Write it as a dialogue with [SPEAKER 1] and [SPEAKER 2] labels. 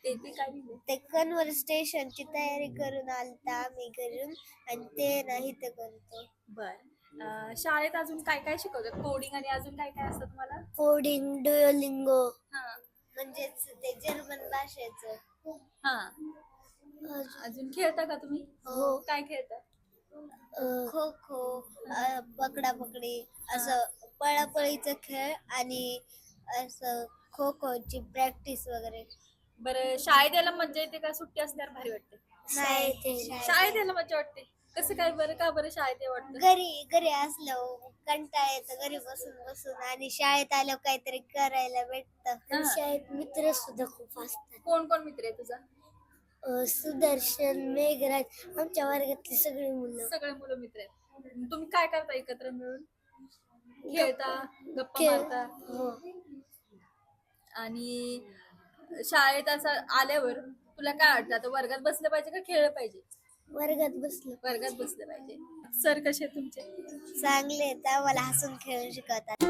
[SPEAKER 1] ते काय लिहिले?
[SPEAKER 2] ते कन्व्हर्सेशनची तयारी करून आलता आम्ही घरून आणि ते नाही तर करतो.
[SPEAKER 1] बर. शाळेत अजून काय काय शिकवतात? कोडिंग आणि अजून काय काय असतं तुम्हाला?
[SPEAKER 2] कोडिंग, डुओलिंगो
[SPEAKER 1] हा
[SPEAKER 2] म्हणजेच ते जर्मन भाषेचं.
[SPEAKER 1] हा. अजून खेळता का तुम्ही?
[SPEAKER 2] हो.
[SPEAKER 1] काय खेळता?
[SPEAKER 2] खो खो, पकडापकडी,
[SPEAKER 1] हा.
[SPEAKER 2] असं पळापळीचा खेळ आणि असं खो खोची प्रॅक्टिस वगैरे.
[SPEAKER 1] बरं, शाळेत यायला मज्जा येते का सुट्टी असल्यावर भारी वाटते? शाळेत यायला मज्जा वाटते. कसं काय बरं? का बरं शाळेत यावं वाटतं?
[SPEAKER 2] घरी असल्यावर कंटाळा येतो घरी बसून बसून आणि शाळेत आल्यावर काहीतरी करायला भेटतं.
[SPEAKER 1] हा.
[SPEAKER 2] शाळेत मित्र सुद्धा खूप असतात.
[SPEAKER 1] कोण कोण मित्र आहे तुझा?
[SPEAKER 2] सुदर्शन, मेघराज, आमच्या वर्गातली सगळी मुलं.
[SPEAKER 1] सगळे मुलं मित्र आहेत. तुम्ही काय करता एकत्र मिळून? खेळता, गप्पा
[SPEAKER 2] खेळ.
[SPEAKER 1] मारता
[SPEAKER 2] हो.
[SPEAKER 1] आणि शाळेत असं आल्यावर तुला काय वाटतं? आता वर्गात बसलं पाहिजे का खेळलं पाहिजे?
[SPEAKER 2] वर्गात बसलो.
[SPEAKER 1] वर्गात बसलं पाहिजे. सर कसे आहेत तुमचे?
[SPEAKER 2] चांगले आहेत, आम्हाला हसून खेळून शिकवतात.